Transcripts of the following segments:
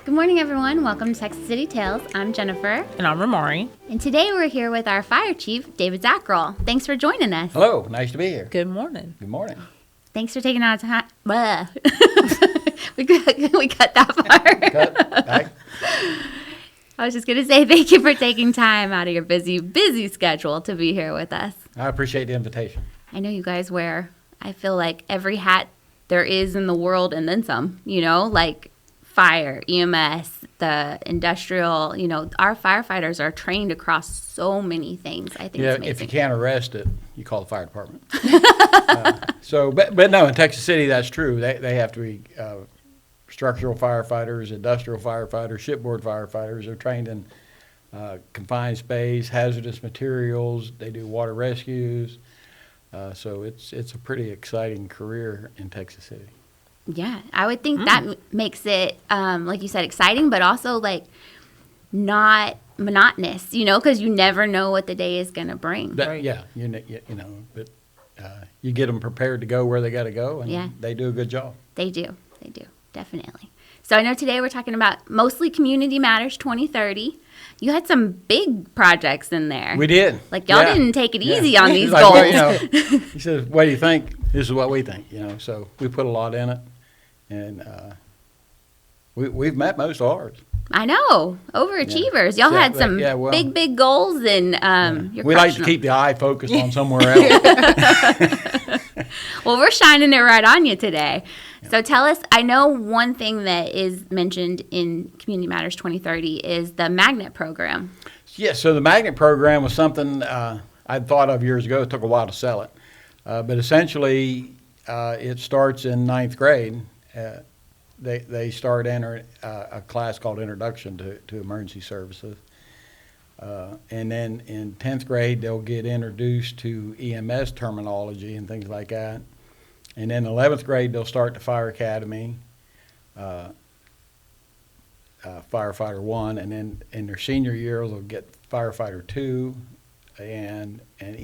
Good morning, everyone. Welcome to Texas City Tales. I'm Jennifer. And I'm Ramari. And today we're here with our fire chief, David Zackrell. Thanks for joining us. Hello. Nice to be here. Good morning. Good morning. Thanks for taking out time. we cut that part. Cut. Back. I was just going to say thank you for taking time out of your busy schedule to be here with us. I appreciate the invitation. I know you guys wear, I feel like, every hat there is in the world and then some, like fire, EMS, the industrial, our firefighters are trained across so many things. I think it's amazing. If you can't arrest it, you call the fire department. But no, in Texas City, that's true. They have to be structural firefighters, industrial firefighters, shipboard firefighters. They're trained in confined space, hazardous materials. They do water rescues. So it's a pretty exciting career in Texas City. Yeah, I would think that makes it, like you said, exciting, but also like not monotonous, because you never know what the day is going to bring. But you get them prepared to go where they got to go, and they do a good job. They do, definitely. So I know today we're talking about mostly Community Matters 2030. You had some big projects in there. We did. Like y'all didn't take it easy on these like, goals. Well, he says, "What do you think?" This is what we think. So we put a lot in it. And we've met most of ours. I know, overachievers. Y'all had some big goals, and you're we like to keep the eye focused on somewhere else. Well, we're shining it right on you today. Yeah. So tell us. I know one thing that is mentioned in Community Matters 2030 is the Magnet program. Yeah. So the Magnet program was something I'd thought of years ago. It took a while to sell it, but essentially it starts in 9th grade. They start a class called Introduction to Emergency Services. And then in 10th grade, they'll get introduced to EMS terminology and things like that. And then 11th grade, they'll start the Fire Academy, Firefighter 1. And then in their senior year, they'll get Firefighter 2 and an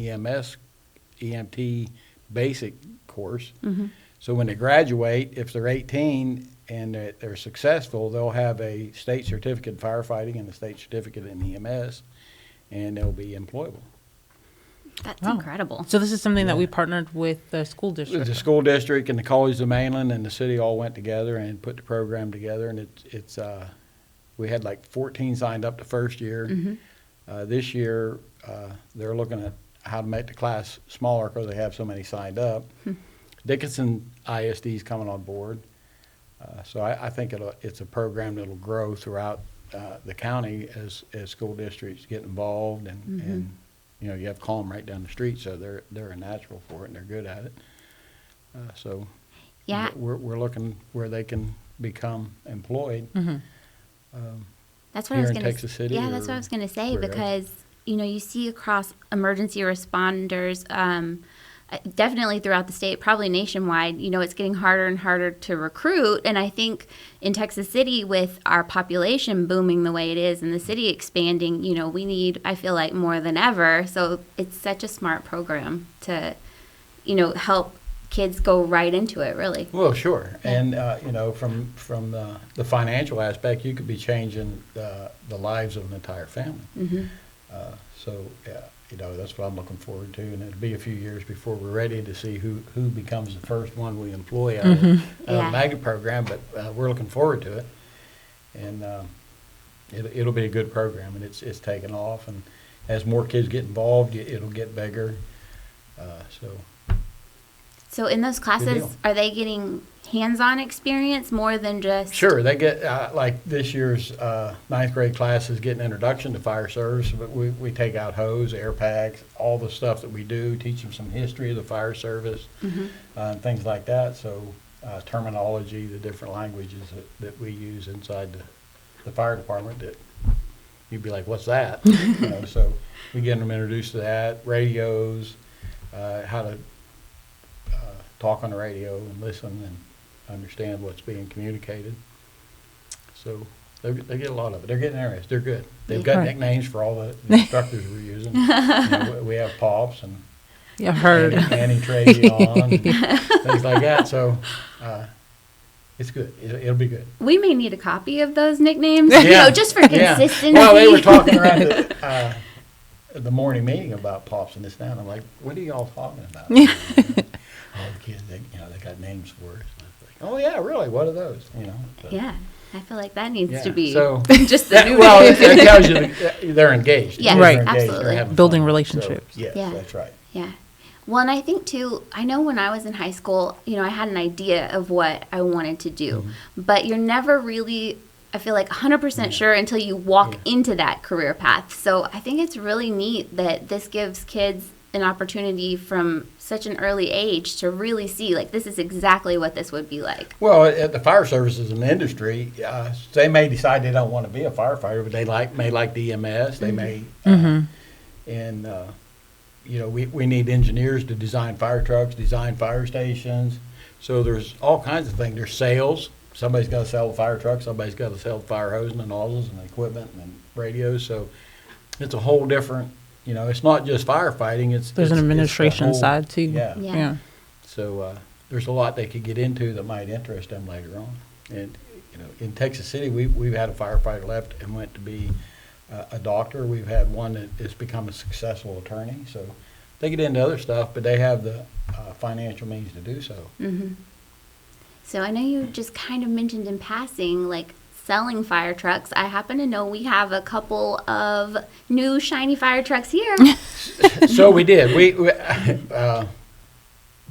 EMT basic course. Mm-hmm. So when they graduate, if they're 18 and they're successful, they'll have a state certificate in firefighting and a state certificate in EMS, and they'll be employable. That's incredible. So this is something that we partnered with the school district. The school district and the College of the Mainland and the city all went together and put the program together, and it's we had like 14 signed up the first year. Mm-hmm. This year, they're looking at how to make the class smaller because they have so many signed up. Dickinson ISD is coming on board, so I think it's a program that'll grow throughout the county as school districts get involved, and you have Calm right down the street, so they're a natural for it and they're good at it. So we're looking where they can become employed. Mm-hmm. That's what I was going to say. Yeah, that's what I was going to say because you see across emergency responders. Definitely throughout the state, probably nationwide, it's getting harder and harder to recruit. And I think in Texas City, with our population booming the way it is and the city expanding, we need, I feel like, more than ever. So it's such a smart program to, help kids go right into it, really. Well, sure. Yeah. And, from the financial aspect, you could be changing the lives of an entire family. Mm-hmm. That's what I'm looking forward to, and it'll be a few years before we're ready to see who becomes the first one we employ out of the Magnet program, but we're looking forward to it, and it'll be a good program, and it's taken off, and as more kids get involved, it'll get bigger. So in those classes, are they getting hands-on experience more than just... Sure. They get, like this year's 9th grade class is getting introduction to fire service, but we take out hose, air packs, all the stuff that we do, teach them some history of the fire service, and things like that. So terminology, the different languages that we use inside the fire department that you'd be like, what's that? So we get them introduced to that, radios, how to talk on the radio and listen and understand what's being communicated. So They get a lot of it. They're getting interested. They're good. They've got nicknames for all the instructors we're using. We have Pops and I've heard Annie Travion and things like that. So it's good. It'll be good. We may need a copy of those nicknames, just for consistency. Well, they were talking around the morning meeting about Pops and this now, and I'm like, what are y'all talking about? All the kids, they got names for us. Oh yeah, really? What are those? So. Yeah, I feel like that needs to be just the new. Well, it tells you they're engaged. Yeah, right. Absolutely. They're building relationships. So, yes, that's right. Yeah. Well, and I think too, I know when I was in high school, I had an idea of what I wanted to do, but you're never really, I feel like 100% sure until you walk into that career path. So I think it's really neat that this gives kids an opportunity from such an early age to really see, like, this is exactly what this would be like. Well, at the fire services and industry, they may decide they don't want to be a firefighter, but they may like the EMS. They may, we need engineers to design fire trucks, design fire stations. So there's all kinds of things. There's sales. Somebody's got to sell the fire truck. Somebody's got to sell the fire hose and the nozzles and the equipment and radios. So it's a whole different. It's not just firefighting. There's an administration side too. Yeah. So there's a lot they could get into that might interest them later on. And in Texas City, we've had a firefighter left and went to be a doctor. We've had one that has become a successful attorney. So they get into other stuff, but they have the financial means to do so. Mm-hmm. So I know you just kind of mentioned in passing, like, selling fire trucks. I happen to know we have a couple of new shiny fire trucks here. So we did. We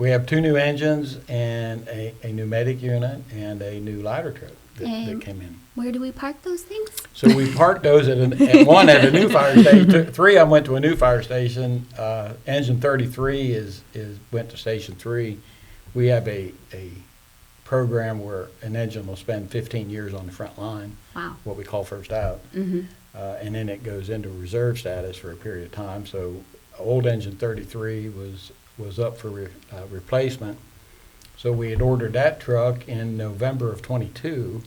have 2 new engines and a pneumatic unit and a new ladder truck that came in. Where do we park those things? So we parked those at a new fire station. 3 of them went to a new fire station. Engine 33 went to Station 3. We have a program where an engine will spend 15 years on the front line. Wow. What we call first out. Mm-hmm. And then it goes into reserve status for a period of time. So old engine 33 was up for replacement. So we had ordered that truck in November of 22.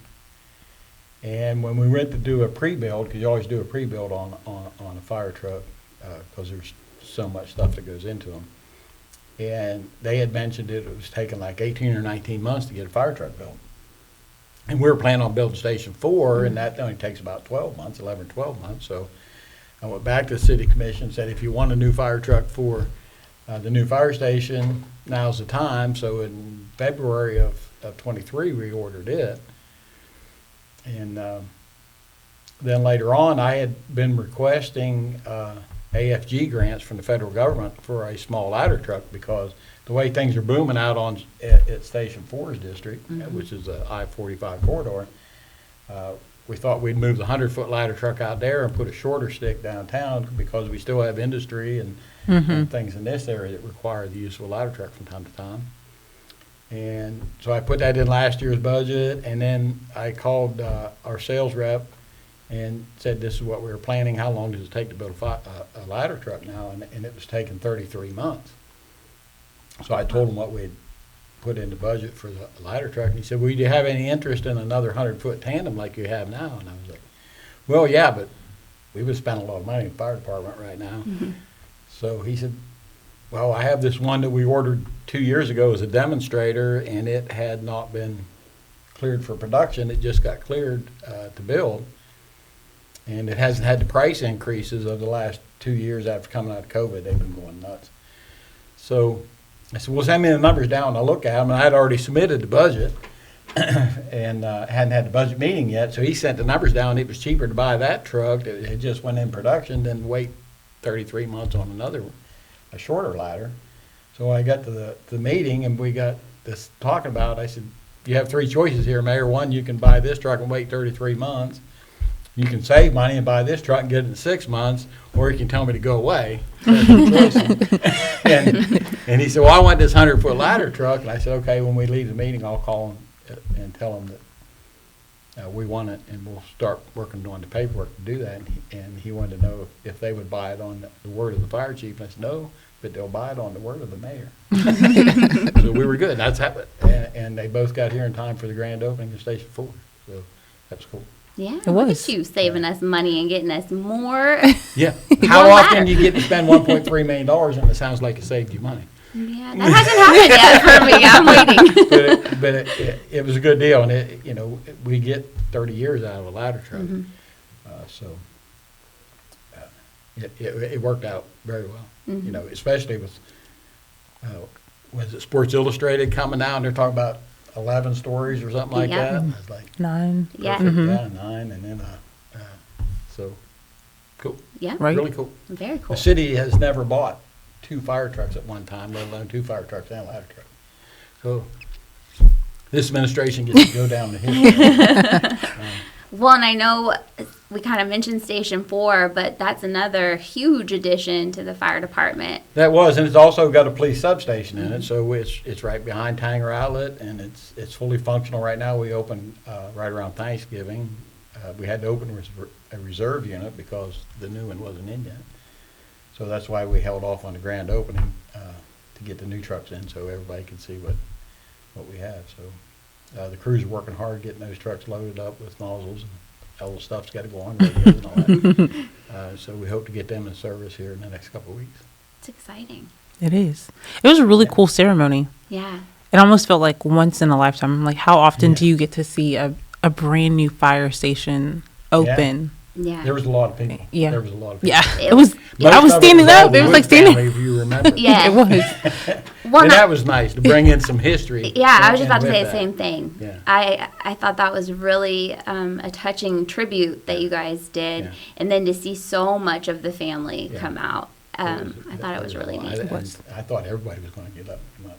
And when we went to do a pre-build, because you always do a pre-build on a fire truck because there's so much stuff that goes into them. And they had mentioned it was taking like 18 or 19 months to get a fire truck built. And we were planning on building Station 4, and that only takes about 12 months, 11 or 12 months. So I went back to the city commission and said, if you want a new fire truck for the new fire station, now's the time. So in February of 23, we ordered it. And then later on, I had been requesting AFG grants from the federal government for a small ladder truck because the way things are booming out at Station 4's district, which is the I-45 corridor, we thought we'd move the 100-foot ladder truck out there and put a shorter stick downtown because we still have industry and things in this area that require the use of a ladder truck from time to time. And so I put that in last year's budget, and then I called our sales rep and said, this is what we were planning. How long does it take to build a ladder truck now? And it was taking 33 months. So I told him what we'd put in the budget for the ladder truck. And he said, well, do you have any interest in another 100-foot tandem like you have now? And I was like, well, yeah, but we would spend a lot of money in the fire department right now. Mm-hmm. So he said, well, I have this one that we ordered 2 years ago as a demonstrator, and it had not been cleared for production. It just got cleared to build. And it hasn't had the price increases of the last 2 years after coming out of COVID. They've been going nuts. So I said, well, send me the numbers down and I'll look at them. And I had already submitted the budget and hadn't had the budget meeting yet. So he sent the numbers down. It was cheaper to buy that truck that had just went in production than wait 33 months on a shorter ladder. So I got to the meeting and we got this talking about, I said, you have 3 choices here, Mayor. One, you can buy this truck and wait 33 months. You can save money and buy this truck and get it in 6 months, or you can tell me to go away. That's your choices. And he said, well, I want this 100-foot ladder truck. And I said, okay, when we leave the meeting, I'll call him and tell him that we want it, and we'll start working on the paperwork to do that. And he wanted to know if they would buy it on the word of the fire chief. And I said, no, but they'll buy it on the word of the mayor. So we were good. That's happened. And they both got here in time for the grand opening of Station 4. So that's cool. Yeah, It was. Look at you saving us money and getting us more. Yeah. How often do you get to spend $1.3 million and it sounds like it saved you money? Yeah, that hasn't happened yet for me. I'm waiting. But it was a good deal, and we get 30 years out of a ladder truck. Mm-hmm. So it worked out very well, Mm-hmm. especially with, was it Sports Illustrated coming out, and they're talking about 11 stories or something like Yeah. that? I was like, 9. Yeah. perfect, Mhm. yeah, 9, and then, so, cool, Yeah, Right. really cool. very cool. The city has never bought 2 fire trucks at one time, let alone 2 fire trucks and a ladder truck. So this administration gets to go down the hill. Well, and I know we kind of mentioned Station 4, but that's another huge addition to the fire department. That was, and it's also got a police substation in it, so it's right behind Tanger Outlet, and it's fully functional right now. We opened right around Thanksgiving. We had to open a reserve unit because the new one wasn't in yet. So that's why we held off on the grand opening to get the new trucks in, so everybody could see what we have. So the crews are working hard getting those trucks loaded up with nozzles, and all the stuff's got to go on radios and all that. So we hope to get them in service here in the next couple of weeks. It's exciting. It is. It was a really cool ceremony. Yeah. It almost felt like once in a lifetime. Like, how often Yeah. do you get to see a brand new fire station open? Yeah. There was a lot of people. Yeah. There was a lot of people. Yeah, It it was. Most I was of standing all up. the It was Wood like standing. family, if you remember. Yeah. It was. Well, And not- that was nice to bring in some history. Yeah, I was just and about to with say the that. same thing. Yeah. I thought that was really a touching tribute that you guys did, Yeah. and then to see so much of the family Yeah. come out. I thought it was really neat. I thought everybody was going to get up and come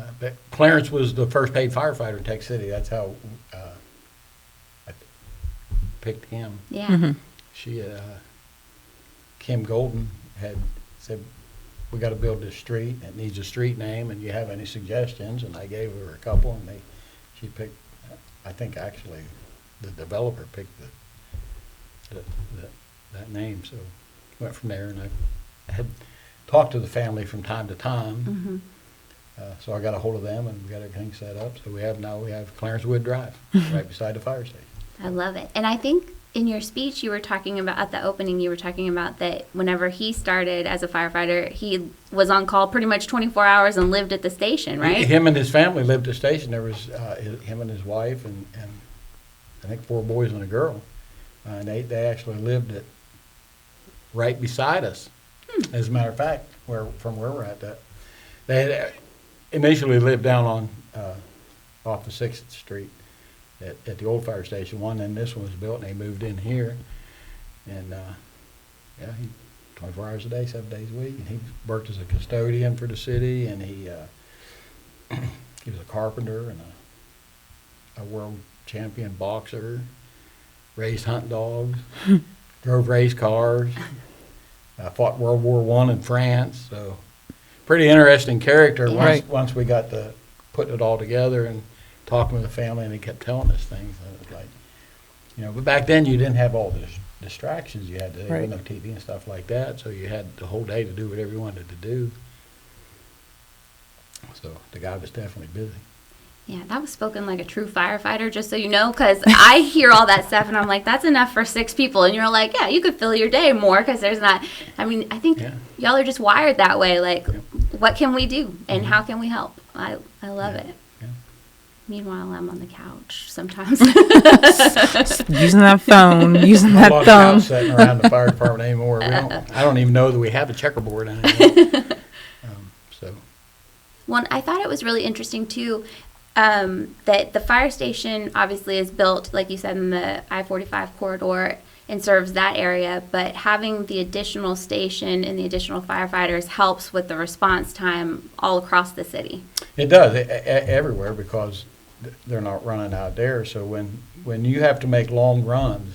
up. But Clarence was the first paid firefighter in Tech City. That's how I picked him. Yeah. Mhm. She, Kim Golden had said, we got to build this street. It needs a street name, and you have any suggestions? And I gave her a couple, and she picked. I think actually, the developer picked that name. So went from there, and I had talked to the family from time to time. Hmm. So I got a hold of them, and we got everything set up. So we have Clarence Wood Drive right beside the fire station. I love it. And I think in your speech you were talking about, at the opening, you were talking about that whenever he started as a firefighter, he was on call pretty much 24 hours and lived at the station, right? Him and his family lived at the station. There was him and his wife and I think 4 boys and a girl. And they actually lived right beside us. As a matter of fact, from where we're at, they had initially lived down on off of 6th Street at the old fire station. Then this one was built, and they moved in here. And he 24 hours a day, 7 days a week. And he worked as a custodian for the city, and he was a carpenter and a world champion boxer, raised hunt dogs, drove race cars, fought World War I in France. So pretty interesting character. Yeah. Right. Once we got to putting it all together and talking with the family, and he kept telling us things. And it was like, but back then you didn't have all the distractions you had today. There was no TV and stuff like that, so you had the whole day to do whatever you wanted to do. So the guy was definitely busy. Yeah, that was spoken like a true firefighter, just so you know, because I hear all that stuff and I'm like, that's enough for 6 people. And you're like, yeah, you could fill your day more because there's not, I think y'all are just wired that way. Like, what can we do and how can we help? I love it. Yeah. Meanwhile, I'm on the couch sometimes. Using that phone, using Not a that lot of thumb. cows sitting around the fire department anymore. I don't even know that we have a checkerboard anymore. So Well, I thought it was really interesting too, that the fire station obviously is built, like you said, in the I-45 corridor and serves that area, but having the additional station and the additional firefighters helps with the response time all across the city. it does everywhere because they're not running out there. So when you have to make long runs,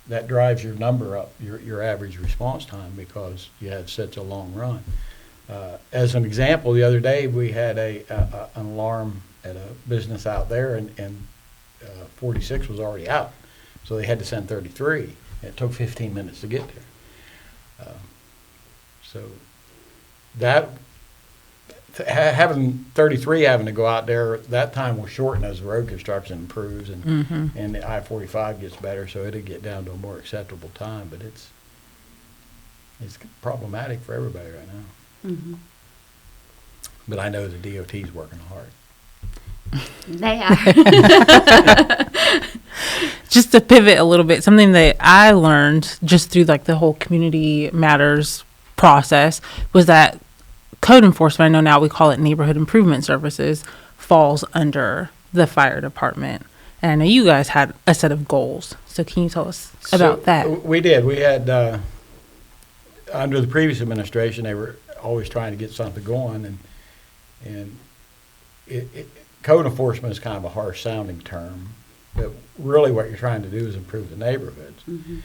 that drives your number up, your average response time, because you had such a long run. As an example, the other day we had an alarm at a business out there, and 46 was already out, so they had to send 33. It took 15 minutes to get there. So having 33 having to go out there, that time will shorten as the road construction improves and the I-45 gets better, so it'll get down to a more acceptable time. But it's problematic for everybody right now. Mm-hmm. But I know the DOT's working hard. They are. Just to pivot a little bit, something that I learned just through like the whole community matters process was that code enforcement, I know now we call it neighborhood improvement services, falls under the fire department. And I know you guys had a set of goals. So can you tell us about that? We did. We had, under the previous administration, they were always trying to get something going. And code enforcement is kind of a harsh sounding term. But really what you're trying to do is improve the neighborhoods. Mm-hmm.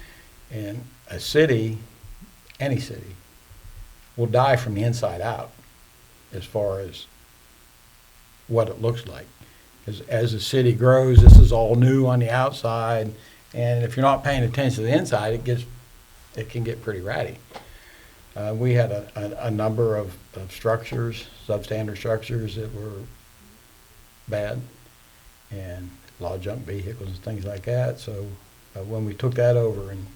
And a city, any city, will die from the inside out as far as what it looks like. As the city grows, this is all new on the outside, and if you're not paying attention to the inside, it can get pretty ratty. We had a number of structures, substandard structures that were bad, and a lot of junk vehicles and things like that. So when we took that over in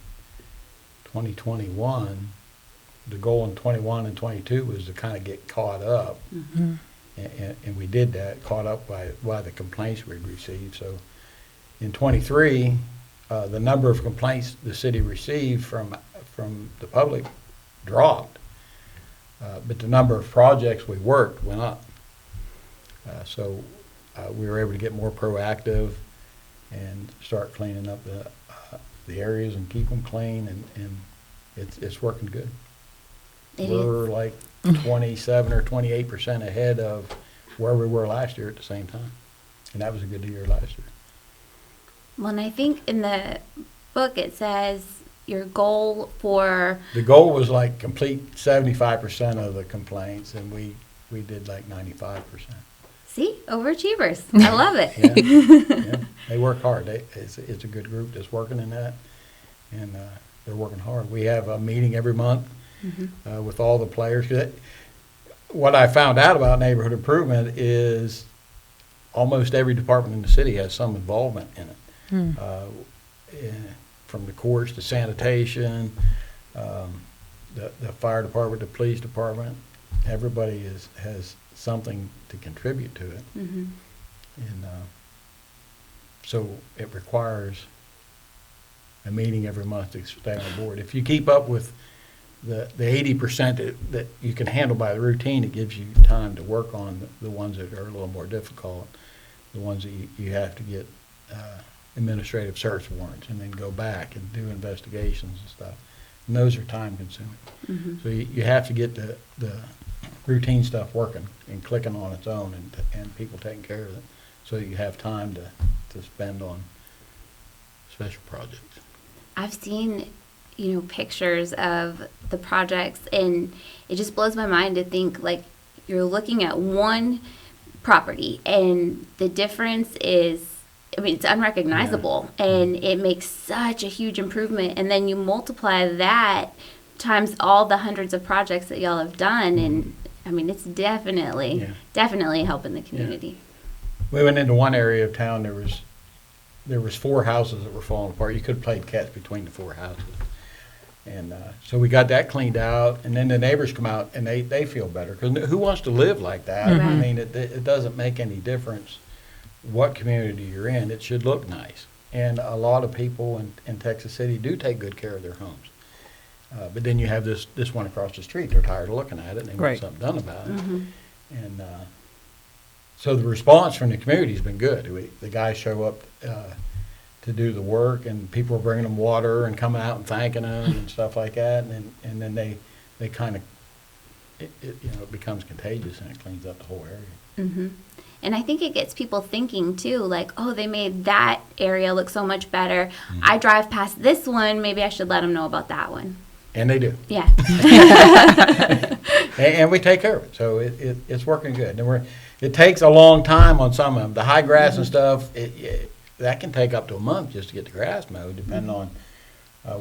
2021, the goal in 21 and 22 was to kind of get caught up. Mm-hmm. And we did that, caught up by the complaints we received. So in 23, the number of complaints the city received from the public dropped, but the number of projects we worked went up. So we were able to get more proactive and start cleaning up the areas and keep them clean, and it's working good. We're like 27 or 28% ahead of where we were last year at the same time. And that was a good year last year. Well, and I think in the book it says your goal for... The goal was like complete 75% of the complaints, and we did like 95%. See? Overachievers. I love it. Yeah. They work hard. It's a good group that's working in that, and they're working hard. We have a meeting every month. Mm-hmm. With all the players. What I found out about neighborhood improvement is almost every department in the city has some involvement in it. From the courts to sanitation, the fire department, the police department, everybody has something to contribute to it. Mm-hmm. And so it requires a meeting every month to stay on board. If you keep up with the 80% that you can handle by the routine, it gives you time to work on the ones that are a little more difficult, the ones that you have to get administrative search warrants and then go back and do investigations and stuff. And those are time consuming. Mm-hmm. So you have to get the routine stuff working and clicking on its own, and people taking care of it, so that you have time to spend on special projects. I've seen pictures of the projects, and it just blows my mind to think like you're looking at one property and the difference is, it's unrecognizable. Yeah. And it makes such a huge improvement, and then you multiply that times all the hundreds of projects that y'all have done, and it's definitely helping the community. Yeah. We went into one area of town, there was 4 houses that were falling apart. You could have played catch between the 4 houses. And so we got that cleaned out, and then the neighbors come out and they feel better, because who wants to live like that? Mm-hmm. It doesn't make any difference what community you're in. It should look nice, and a lot of people in Texas City do take good care of their homes. But then you have this one across the street. They're tired of looking at it, and they want something done about it. Mm-hmm. And so the response from the community has been good. The guys show up to do the work, and people are bringing them water and coming out and thanking them and stuff like that, and then they kind of it becomes contagious, and it cleans up the whole area. Mm-hmm. And I think it gets people thinking too, like, oh, they made that area look so much better. Mm-hmm. I drive past this one, maybe I should let them know about that one. And they do. Yeah. and we take care of it, so it's working good. And it takes a long time on some of them. The high grass and stuff, that can take up to a month just to get the grass mowed, depending on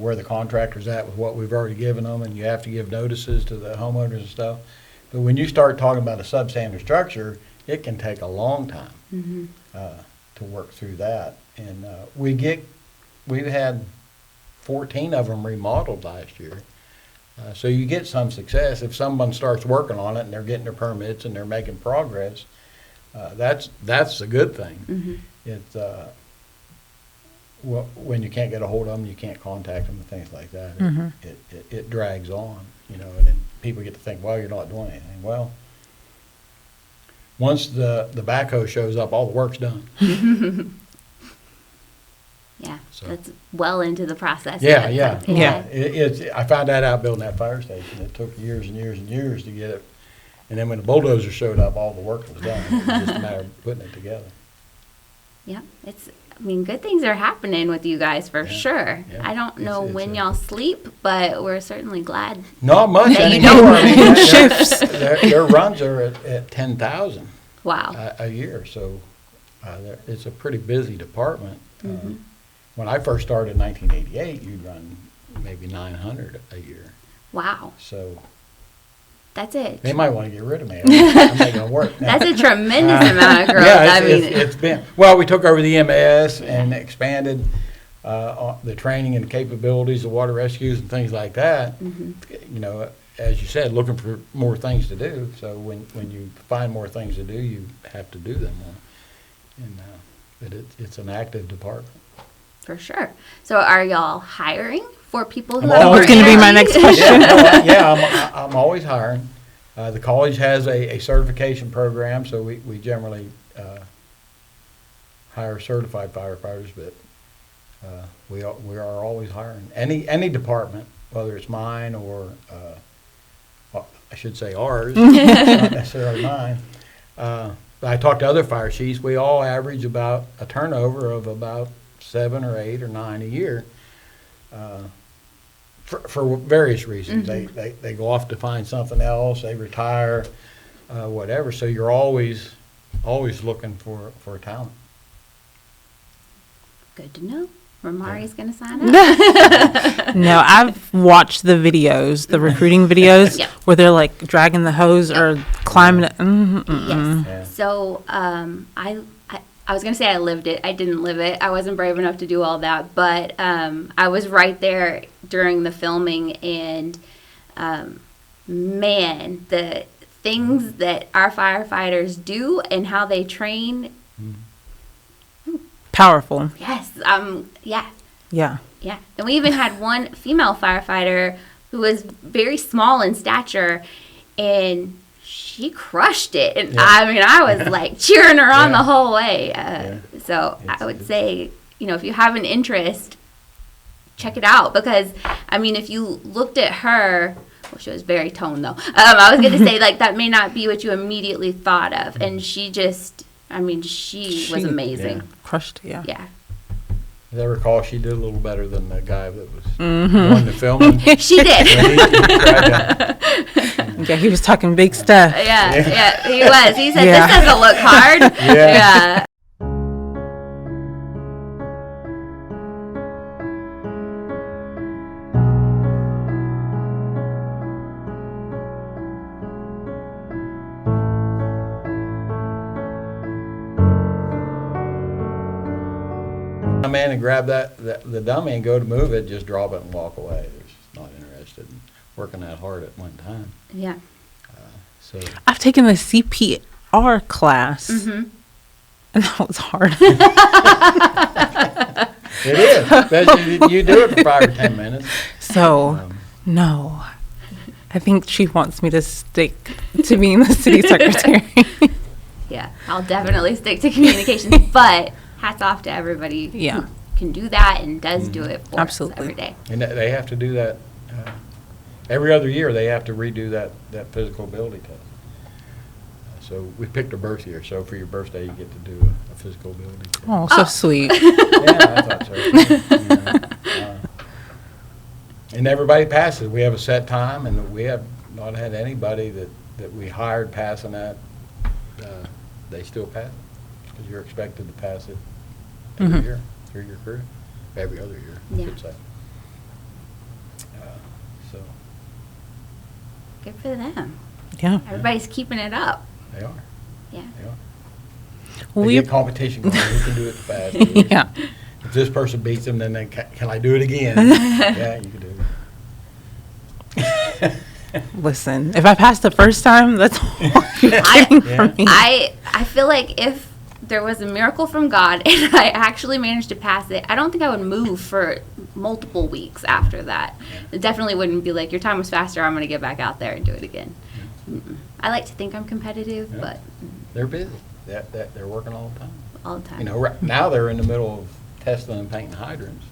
where the contractor's at with what we've already given them, and you have to give notices to the homeowners and stuff. But when you start talking about a substandard structure, it can take a long time to work through that. And we've had 14 of them remodeled last year. So you get some success. If someone starts working on it and they're getting their permits and they're making progress, that's a good thing. It's when you can't get a hold of them, you can't contact them and things like that. It drags on, and then people get to think, well, you're not doing anything. Well, once the backhoe shows up, all the work's done. Yeah, So. that's well into the process. Yeah. I found that out building that fire station. It took years and years and years to get it. And then when the bulldozer showed up, all the work was done. It was just a matter of putting it together. Yeah, good things are happening with you guys for sure. Yeah. I don't know when y'all sleep, but we're certainly glad. Not much that you anymore. don't. Shifts. Their runs are at 10,000 Wow. a year. So it's a pretty busy department. When I first started in 1988, you'd run maybe 900 a year. Wow. So that's it. they might want to get rid of me. I'm not going to work now. That's a tremendous amount of growth. Yeah, I mean, it's been, well, we took over the EMS and expanded the training and capabilities of water rescues and things like that. As you said, looking for more things to do. So when you find more things to do, you have to do them. But it's an active department. for sure. So are y'all hiring for people who I'm have That was going to be my next question. I'm always hiring. The college has a certification program, so we generally hire certified firefighters, but we are always hiring. Any department, whether it's mine or I should say ours, not necessarily mine. I talked to other fire chiefs. We all average about a turnover of about 7 or 8 or 9 a year. For various reasons. They go off to find something else, they retire, whatever. So you're always looking for talent. Good to know. Ramari's going to sign up. No, I've watched the videos, the recruiting videos, Yep. where they're like dragging the hose or climbing it. Yes. Yeah. So I was going to say I lived it. I didn't live it. I wasn't brave enough to do all that. But I was right there during the filming. And, man, the things that our firefighters do and how they train. Powerful. Yes. Yeah. Yeah. Yeah. And we even had one female firefighter who was very small in stature. And she crushed it. And Yeah. I was like cheering her on Yeah. the whole way. Yeah. So I would say, if you have an interest, check it out. Because, if you looked at her, well, she was very toned though. I was going to say, that may not be what you immediately thought of. And she just, she was amazing. Yeah. Crushed, yeah. Yeah. As I recall, she did a little better than the guy that was doing the filming. She did. Yeah, he was talking big stuff. Yeah, he was. He said, Yeah. this doesn't look hard. Yeah. Come in and grab the dummy and go to move it, just drop it and walk away. They're just not interested in working that hard at one time. Yeah. So I've taken the CPR class, and that was hard. it is. Especially you do it for 5 or 10 minutes. So, no. I think she wants me to stick to being the city secretary. Yeah, I'll definitely stick to communications, but hats off to everybody Yeah. who can do that and does do it for Absolutely. us every day. And they have to do that every other year. They have to redo that physical ability test. So we picked a birth year. So for your birthday, you get to do a physical ability test. Oh, so sweet. Yeah, I thought so. And everybody passes. We have a set time, and we have not had anybody that we hired passing that. They still pass it because you're expected to pass it every year through your career, every other year, I should say. So Good for them. Yeah. Everybody's keeping it up. They are. Yeah. They are. Well, They we get competition going. Who can do it the fastest? yeah. If this person beats them, then can I do it again? Yeah, you can do it. Listen, if I passed the first time, that's all you're getting from me. I feel like if there was a miracle from God and I actually managed to pass it, I don't think I would move for multiple weeks after that. It definitely wouldn't be like, your time was faster, I'm going to get back out there and do it again. Mm-mm. I like to think I'm competitive, Yeah. but They're busy. They're working all the time. all the time. You know, right now they're in the middle of testing and painting hydrants.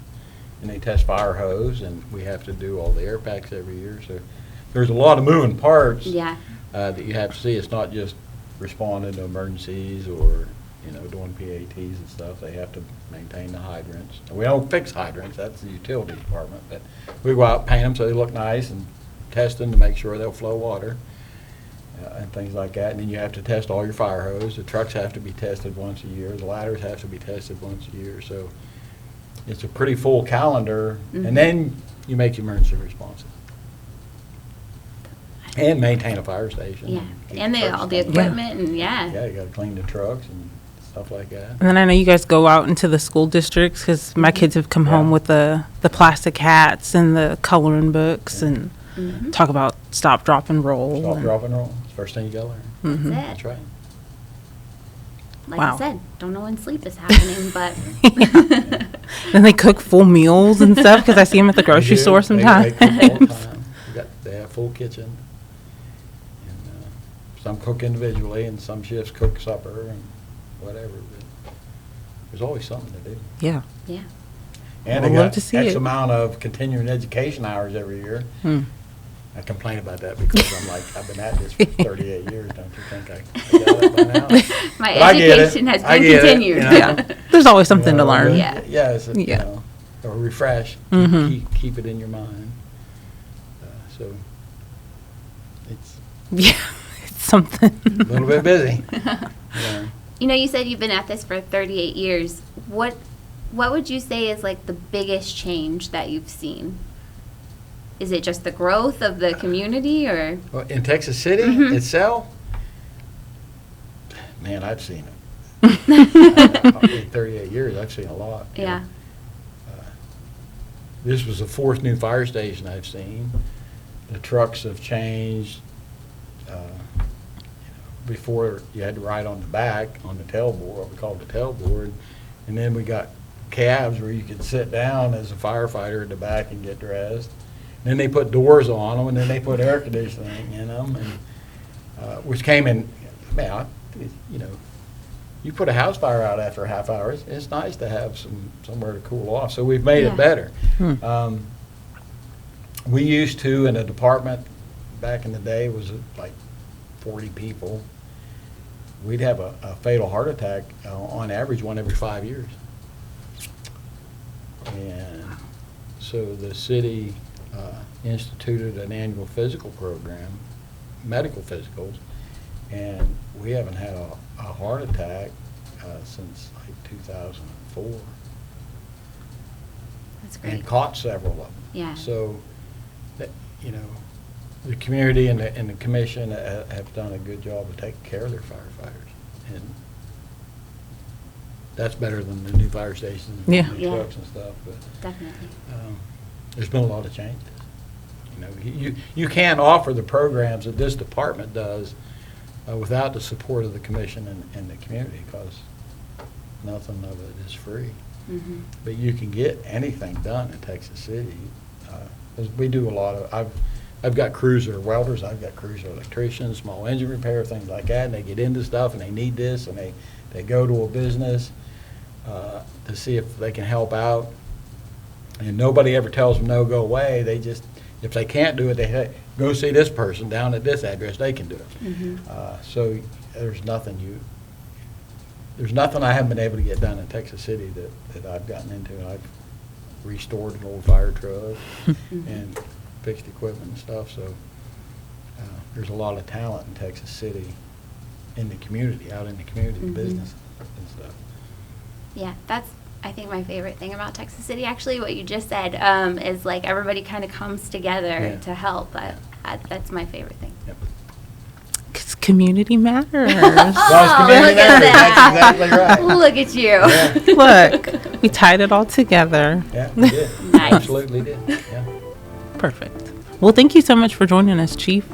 And they test fire hose, and we have to do all the air packs every year. So there's a lot of moving parts Yeah. that you have to see. It's not just responding to emergencies or, you know, doing PATs and stuff. They have to maintain the hydrants. And we don't fix hydrants. That's the utility department. But we go out, paint them so they look nice, and test them to make sure they'll flow water. And things like that. And then you have to test all your fire hose. The trucks have to be tested once a year. The ladders have to be tested once a year. So it's a pretty full calendar. Mhm. And then you make the emergency responses. And maintain a fire station. Yeah. Keep And trucks all the clean. equipment and yeah. Yeah, you gotta clean the trucks and stuff like that. And then I know you guys go out into the school districts because my kids have come home Yeah. with the plastic hats and the coloring books and Mhm. talk about stop, drop, and roll. Stop, and- drop, and roll. It's the first thing you gotta learn. Mhm. That's That's it. right. Like Wow. I said, don't know when sleep is happening, but And they cook full meals and stuff because I see them at the grocery They do. store sometimes. They cook all the time. They have full kitchen. And some cook individually, and some shifts cook supper and whatever. But there's always something to do. Yeah. yeah. And I'd they love got to see X it. amount of continuing education hours every year. Hmm. I complain about that because I'm like, I've been at this for 38 years. Don't you think I got it by now? My But I get it. education has I been get it, continued. you know? Yeah. There's always something to You know, learn. Yeah. Yeah, it's, you Yeah. know, or refresh. Mhm. Keep it in your mind. So it's Yeah. It's something. a little bit busy. Yeah. You know, you said you've been at this for 38 years. What would you say is like the biggest change that you've seen? Is it just the growth of the community or? Well, in Texas City Mhm. itself, man, I've seen it. In 38 years, I've seen a lot. you know. Yeah. This was the fourth new fire station I've seen. The trucks have changed. Before, you had to ride on the back, on the tailboard, what we called the tailboard. And then we got cabs where you could sit down as a firefighter in the back and get dressed. Then they put doors on them, and then they put air conditioning in them, and, which came in, man, you know, you put a house fire out after a half hour, it's nice to have somewhere to cool off. So we've made Yeah. it better. Hmm. We used to, in a department back in the day, was like 40 people. We'd have a fatal heart attack, on average, one every 5 years. And so the city instituted an annual physical program, medical physicals, and we haven't had a heart attack since like 2004. That's great. And caught several of them. Yeah. So, that, you know, the community and the commission have done a good job of taking care of their firefighters. And that's better than the new fire stations and Yeah. new Yeah. trucks and stuff. But Definitely. there's been a lot of changes. You know, you can't offer the programs that this department does without the support of the commission and the community, because nothing of it is free. Mm-hmm. But you can get anything done in Texas City. 'Cause we do a lot of, I've got crews that are welders, I've got crews that are electricians, small engine repair, things like that, and they get into stuff and they need this, and they go to a business to see if they can help out. And nobody ever tells them, no, go away. They just, if they can't do it, they say, go see this person down at this address, they can do it. Mm-hmm. So there's nothing I haven't been able to get done in Texas City that I've gotten into. I've restored an old fire truck and fixed equipment and stuff, so there's a lot of talent in Texas City, in the community, out in the community, Mhm. business and stuff. Yeah, that's, I think, my favorite thing about Texas City. Actually, what you just said is like everybody kind of comes together Yeah. to help. That's my favorite thing. Yep. Community matters. Community matters. That's exactly right. Look at you. Yeah. Look, we tied it all together. Yeah, we did. Nice. Absolutely did. Yeah. Perfect. Well, thank you so much for joining us, Chief.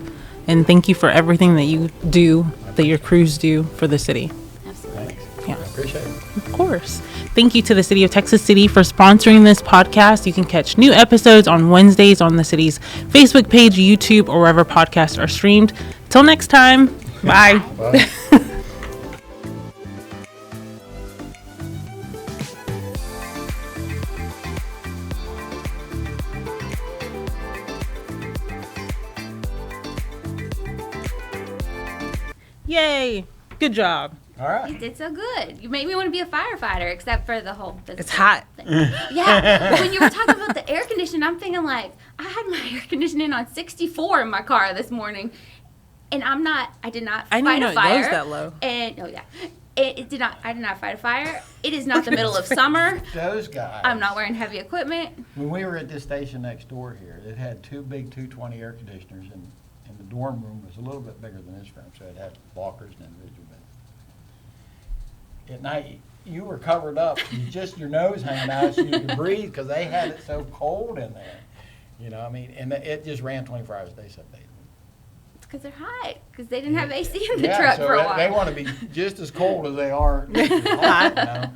And thank you for everything that you do, that your crews do for the city. Absolutely. Thanks. Yeah. I appreciate it. Of course. Thank you to the City of Texas City for sponsoring this podcast. You can catch new episodes on Wednesdays on the city's Facebook page, YouTube, or wherever podcasts are streamed. Till next time. Bye. Bye. Yay. Good job. All right. You did so good. You made me want to be a firefighter, except for the whole. It's hot. Yeah. When you were talking about the air conditioning, I'm thinking like, I had my air conditioning on 64 in my car this morning, and I did not fight a fire. It goes that low. And I did not fight a fire. It is not the middle of summer. Those guys. I'm not wearing heavy equipment. When we were at this station next door here, it had two big 220 air conditioners, and the dorm room was a little bit bigger than this room, so it had lockers and individual beds. At night, you were covered up, your nose hanging out so you could breathe, because they had it so cold in there. You know, I mean, and it just ran 24 hours a day, 7 days. It's because they're hot, because they didn't have AC in the truck so for a while. They want to be just as cold as they are hot, you know.